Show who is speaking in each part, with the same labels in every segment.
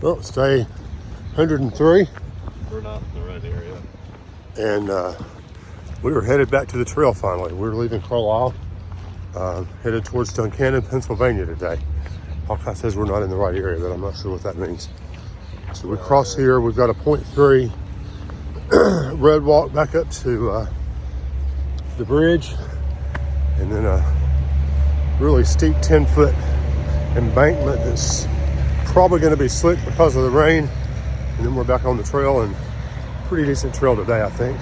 Speaker 1: Well, it's day 103.
Speaker 2: We're not in the right area.
Speaker 1: And we were headed back to the trail finally. We were leaving Carlisle, headed towards Duncannon, Pennsylvania today. Hawkeye says we're not in the right area, but I'm not sure what that means. So we cross here. We've got a 0.3 road walk back up to the bridge, and then a really steep 10-foot embankment that's probably going to be slick because of the rain. And then we're back on the trail, and pretty decent trail today, I think.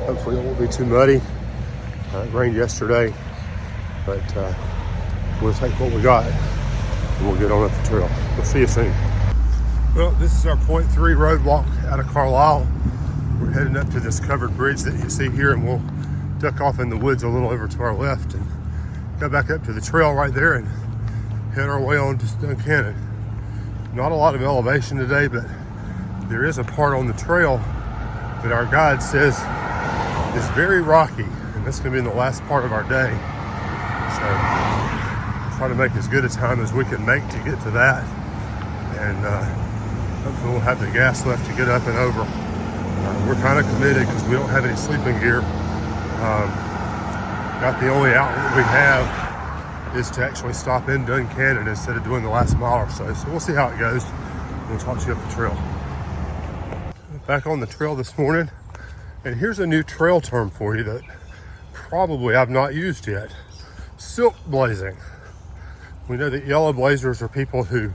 Speaker 1: Hopefully it won't be too muddy. It rained yesterday, but we'll take what we got and we'll get on up the trail. We'll see you soon. Well, this is our 0.3 road walk out of Carlisle. We're heading up to this covered bridge that you see here, and we'll duck off in the woods a little over to our left and go back up to the trail right there and head our way on to Duncannon. Not a lot of elevation today, but there is a part on the trail that our guide says is very rocky, and that's going to be in the last part of our day. So we'll try to make as good a time as we can make to get to that, and hopefully we'll have the gas left to get up and over. We're kind of committed because we don't have any sleeping gear. About the only outlet we have is to actually stop in Duncannon instead of doing the last mile or so. So we'll see how it goes. We'll talk to you up the trail. Back on the trail this morning, and here's a new trail term for you that probably I've not used yet. Silk blazing. We know that yellow blazers are people who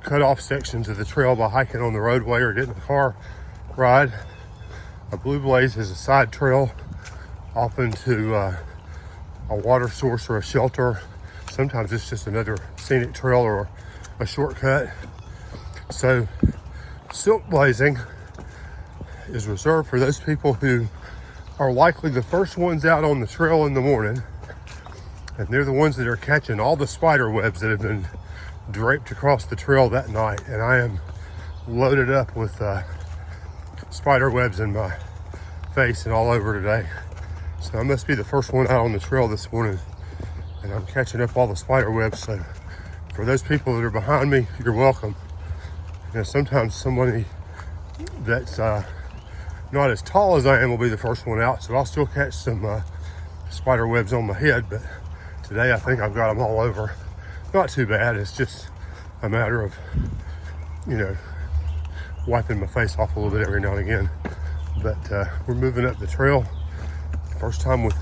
Speaker 1: cut off sections of the trail by hiking on the roadway or getting a car ride. A blue blaze is a side trail, often to a water source or a shelter. Sometimes it's just another scenic trail or a shortcut. So silk blazing is reserved for those people who are likely the first ones out on the trail in the morning, and they're the ones that are catching all the spider webs that have been draped across the trail that night. And I am loaded up with spider webs in my face and all over today. So I must be the first one out on the trail this morning, and I'm catching up all the spider webs. So for those people that are behind me, you're welcome. You know, sometimes somebody that's not as tall as I am will be the first one out, so I'll still catch some spider webs on my head, but today I think I've got them all over. Not too bad. It's just a matter of, you know, wiping my face off a little bit every now and again. But we're moving up the trail. First time with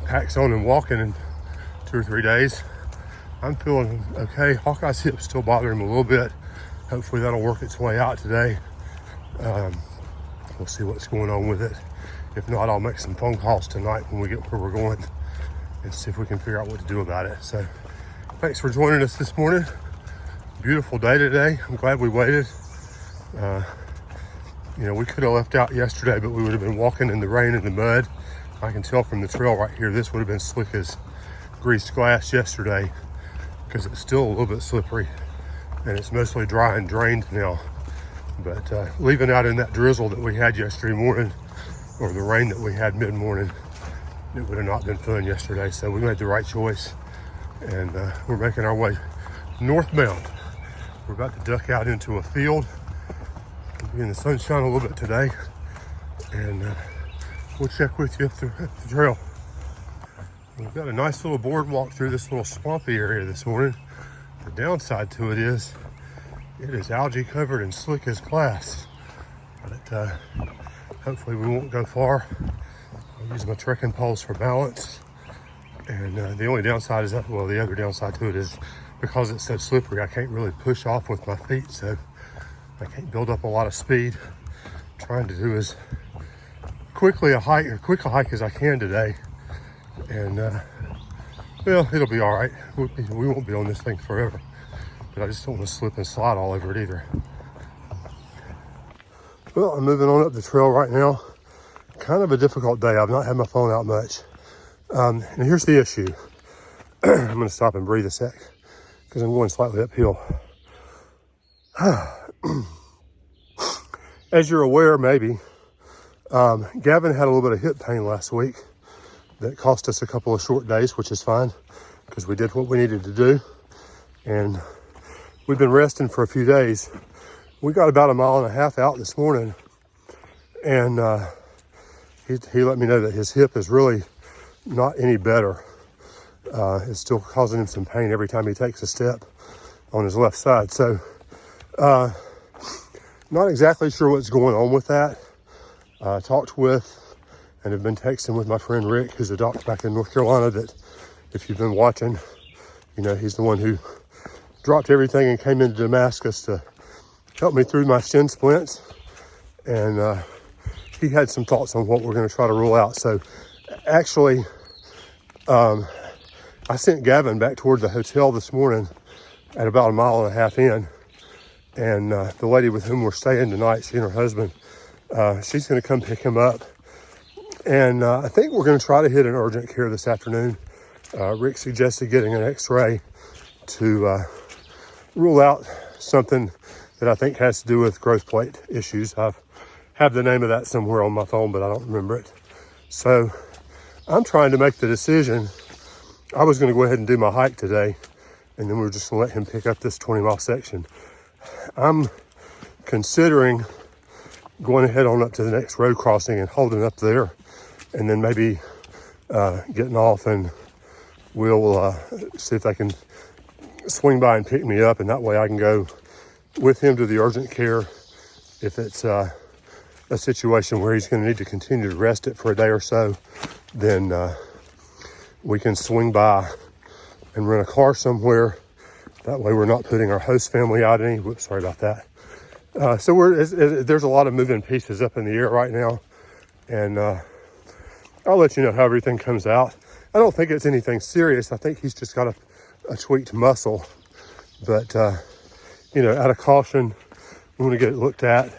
Speaker 1: packs on and walking in 2 or 3 days. I'm feeling okay. Hawkeye's hip's still bothering him a little bit. Hopefully that'll work its way out today. We'll see what's going on with it. If not, I'll make some phone calls tonight when we get where we're going and see if we can figure out what to do about it. So thanks for joining us this morning. Beautiful day today. I'm glad we waited. You know, we could have left out yesterday, but we would have been walking in the rain and the mud. I can tell from the trail right here, this would have been slick as greased glass yesterday, because it's still a little bit slippery, and it's mostly dry and drained now. But leaving out in that drizzle that we had yesterday morning, or the rain that we had mid-morning, it would have not been fun yesterday. So we made the right choice, and we're making our way northbound. We're about to duck out into a field. We'll be in the sunshine a little bit today, and we'll check with you up the trail. We've got a nice little boardwalk through this little swampy area this morning. The downside to it is algae covered and slick as glass, but hopefully we won't go far. I'll use my trekking poles for balance, and the only downside is that, well, the other downside to it is because it's so slippery, I can't really push off with my feet, so I can't build up a lot of speed. I'm trying to do as quick a hike as I can today, and well, it'll be all right. We won't be on this thing forever, but I just don't want to slip and slide all over it either. Well, I'm moving on up the trail right now. Kind of a difficult day. I've not had my phone out much. And here's the issue. I'm going to stop and breathe a sec because I'm going slightly uphill. As you're aware, maybe, Gavin had a little bit of hip pain last week that cost us a couple of short days, which is fine because we did what we needed to do. And we've been resting for a few days. We got about 1.5 miles out this morning, and he let me know that his hip is really not any better. It's still causing him some pain every time he takes a step on his left side. So not exactly sure what's going on with that. Talked with and have been texting with my friend Rick, who's a doctor back in North Carolina, that if you've been watching, you know, he's the one who dropped everything and came into Damascus to help me through my shin splints. And he had some thoughts on what we're going to try to rule out. So actually, I sent Gavin back toward the hotel this morning at about 1.5 miles in. And the lady with whom we're staying tonight, she and her husband, she's going to come pick him up. And I think we're going to try to hit an urgent care this afternoon. Rick suggested getting an x-ray to rule out something that I think has to do with growth plate issues. I have the name of that somewhere on my phone, but I don't remember it. So I'm trying to make the decision. I was going to go ahead and do my hike today, and then we were just going to let him pick up this 20-mile section. I'm considering going ahead on up to the next road crossing and holding up there, and then maybe getting off, and we'll see if they can swing by and pick me up, and that way I can go with him to the urgent care if it's a situation where he's going to need to continue to rest it for a day or so. Then we can swing by and rent a car somewhere. That way we're not putting our host family out any. Whoops, sorry about that. So there's a lot of moving pieces up in the air right now, and I'll let you know how everything comes out. I don't think it's anything serious. I think he's just got a tweaked muscle, but you know, out of caution, we want to get it looked at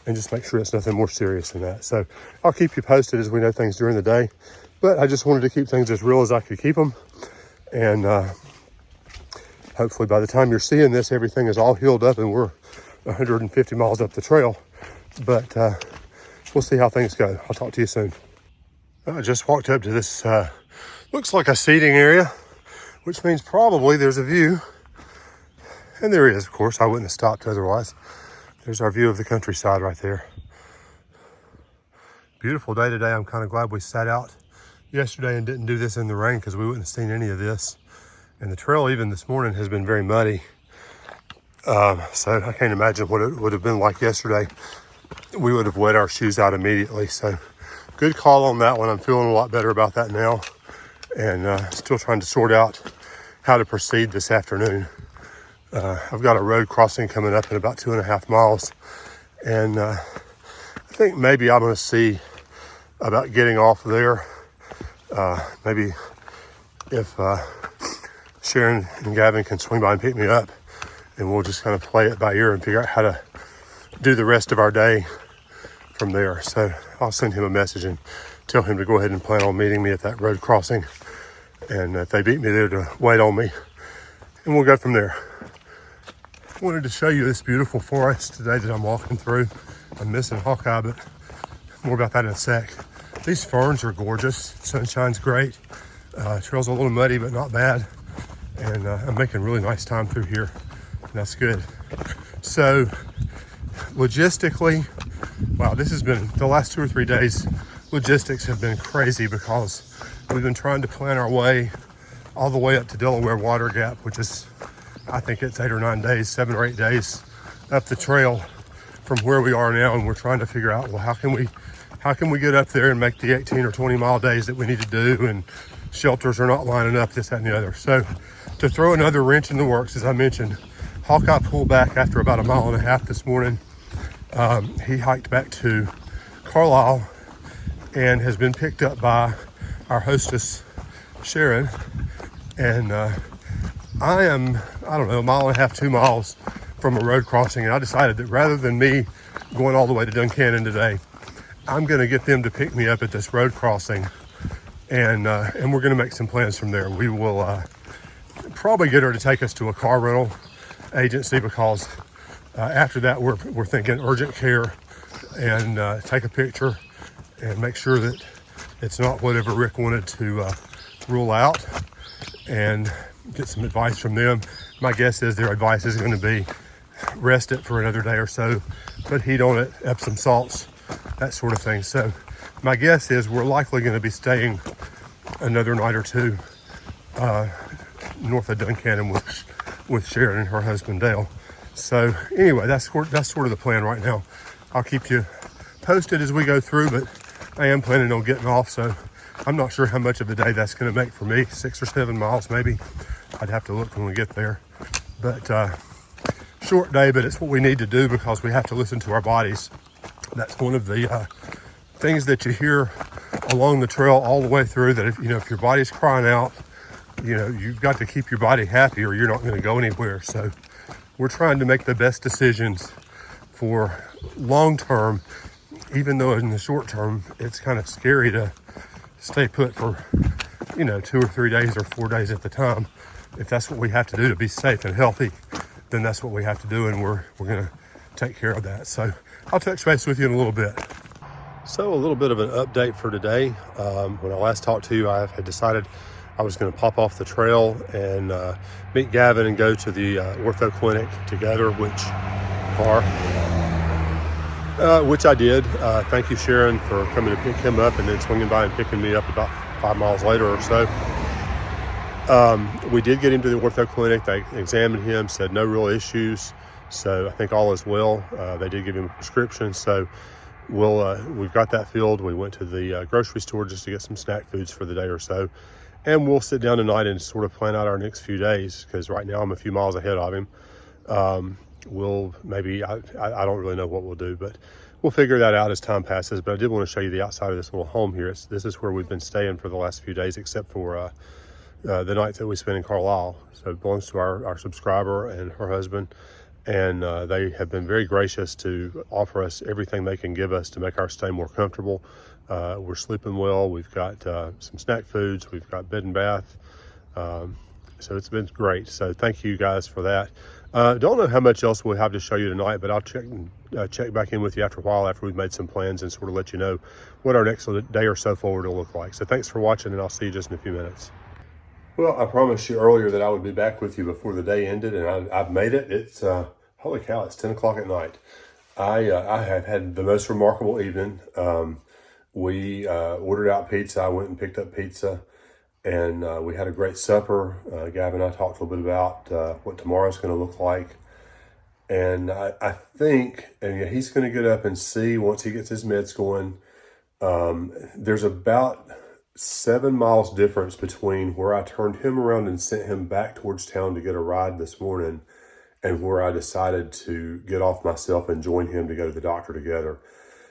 Speaker 1: and just make sure it's nothing more serious than that. So I'll keep you posted as we know things during the day, but I just wanted to keep things as real as I could keep them, and hopefully by the time you're seeing this, everything is all healed up and we're 150 miles up the trail. But we'll see how things go. I'll talk to you soon. I just walked up to this, looks like a seating area, which means probably there's a view. And there is, of course. I wouldn't have stopped otherwise. There's our view of the countryside right there. Beautiful day today. I'm kind of glad we sat out yesterday and didn't do this in the rain, because we wouldn't have seen any of this. And the trail even this morning has been very muddy. So I can't imagine what it would have been like yesterday. We would have wet our shoes out immediately. So good call on that one. I'm feeling a lot better about that now. And still trying to sort out how to proceed this afternoon. I've got a road crossing coming up in about 2.5 miles. And I think maybe I'm going to see about getting off there. Maybe if Sharon and Gavin can swing by and pick me up, and we'll just kind of play it by ear and figure out how to do the rest of our day from there. So I'll send him a message and tell him to go ahead and plan on meeting me at that road crossing. And if they beat me there, to wait on me, and we'll go from there. I wanted to show you this beautiful forest today that I'm walking through. I'm missing Hawkeye, but more about that in a sec. These ferns are gorgeous. Sunshine's great. Trail's a little muddy, but not bad. And I'm making really nice time through here. And that's good. So logistically, wow, this has been the last 2 or 3 days. Logistics have been crazy because we've been trying to plan our way all the way up to Delaware Water Gap, which is, I think it's 8 or 9 days, 7 or 8 days up the trail from where we are now. And we're trying to figure out, well, how can we get up there and make the 18 or 20 mile days that we need to do? And shelters are not lining up, this, that, and the other. So to throw another wrench in the works, as I mentioned, Hawkeye pulled back after about 1.5 miles this morning. He hiked back to Carlisle and has been picked up by our hostess, Sharon. And I am, I don't know, 1.5 miles, 2 miles from a road crossing. And I decided that rather than me going all the way to Duncannon today, I'm going to get them to pick me up at this road crossing. And we're going to make some plans from there. We will probably get her to take us to a car rental agency, because after that we're thinking urgent care, and take a picture and make sure that it's not whatever Rick wanted to rule out. and get some advice from them. My guess is their advice is going to be rest it for another day or so, put heat on it, Epsom salts, that sort of thing. So my guess is we're likely going to be staying another night or two north of Duncannon with Sharon and her husband Dale. So anyway, that's sort of the plan right now. I'll keep you posted as we go through, but I am planning on getting off, so I'm not sure how much of a day that's going to make for me. 6 or 7 miles maybe. I'd have to look when we get there. But short day, but it's what we need to do because we have to listen to our bodies. That's one of the things that you hear along the trail all the way through, that if your body's crying out, you've got to keep your body happy or you're not going to go anywhere. So we're trying to make the best decisions for long term, even though in the short term it's kind of scary to stay put for 2 or 3 days or 4 days at the time. If that's what we have to do to be safe and healthy, then that's what we have to do, and we're going to take care of that. So I'll touch base with you in a little bit. So a little bit of an update for today. When I last talked to you, I had decided I was going to pop off the trail and meet Gavin and go to the ortho clinic together, which I did. Thank you, Sharon, for coming to pick him up and then swinging by and picking me up about 5 miles later or so. We did get him to the ortho clinic. They examined him, said no real issues. So I think all is well. They did give him a prescription. So we've got that filled. We went to the grocery store just to get some snack foods for the day or so. And we'll sit down tonight and sort of plan out our next few days, because right now I'm a few miles ahead of him. We'll maybe, I don't really know what we'll do, but we'll figure that out as time passes. But I did want to show you the outside of this little home here. This is where we've been staying for the last few days, except for the nights that we spent in Carlisle. So it belongs to our subscriber and her husband. And they have been very gracious to offer us everything they can give us to make our stay more comfortable. We're sleeping well. We've got some snack foods. We've got bed and bath. So it's been great. So thank you guys for that. Don't know how much else we'll have to show you tonight, but I'll check back in with you after a while, after we've made some plans, and sort of let you know what our next day or so forward will look like. So thanks for watching, and I'll see you just in a few minutes. Well, I promised you earlier that I would be back with you before the day ended, and I've made it. It's, holy cow, it's 10 o'clock at night. I have had the most remarkable evening. We ordered out pizza. I went and picked up pizza, and we had a great supper. Gavin and I talked a little bit about what tomorrow's going to look like. And I think, and he's going to get up and see once he gets his meds going. There's about 7 miles difference between where I turned him around and sent him back towards town to get a ride this morning and where I decided to get off myself and join him to go to the doctor together.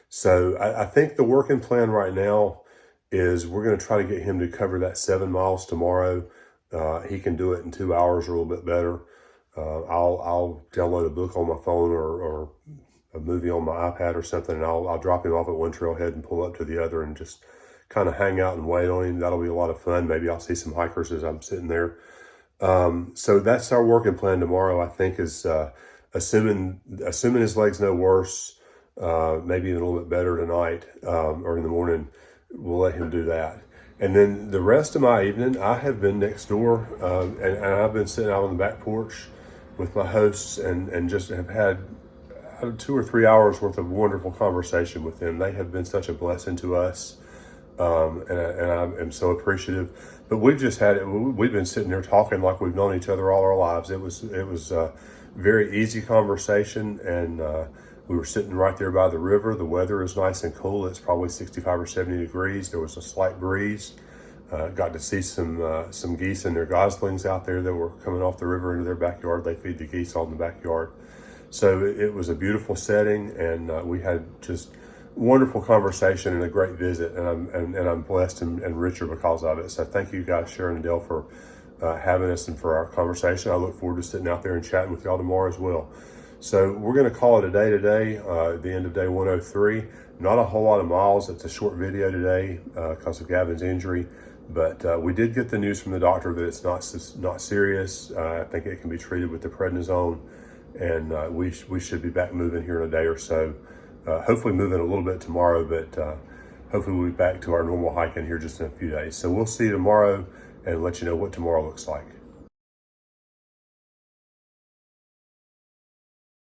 Speaker 1: So I think the working plan right now is we're going to try to get him to cover that 7 miles tomorrow. He can do it in 2 hours or a little bit better. I'll download a book on my phone or a movie on my iPad or something, and I'll drop him off at one trailhead and pull up to the other and just kind of hang out and wait on him. That'll be a lot of fun. Maybe I'll see some hikers as I'm sitting there. So that's our working plan tomorrow, I think, is assuming his leg's no worse, maybe even a little bit better tonight or in the morning, we'll let him do that. And then the rest of my evening, I have been next door and I've been sitting out on the back porch with my hosts and just have had 2 or 3 hours worth of wonderful conversation with them. They have been such a blessing to us. And I am so appreciative. But we've been sitting there talking like we've known each other all our lives. It was a very easy conversation, and we were sitting right there by the river. The weather is nice and cool. It's probably 65 or 70 degrees. There was a slight breeze. Got to see some geese and their goslings out there that were coming off the river into their backyard. They feed the geese all in the backyard. So it was a beautiful setting, and we had just wonderful conversation and a great visit, and I'm blessed and richer because of it. So thank you guys, Sharon and Dale, for having us and for our conversation. I look forward to sitting out there and chatting with y'all tomorrow as well. So we're going to call it a day today, the end of day 103. Not a whole lot of miles. It's a short video today because of Gavin's injury, but we did get the news from the doctor that it's not serious. I think it can be treated with the prednisone, and we should be back moving here in a day or so. Hopefully moving a little bit tomorrow, but hopefully we'll be back to our normal hiking here just in a few days. So we'll see you tomorrow, and let you know what tomorrow looks like.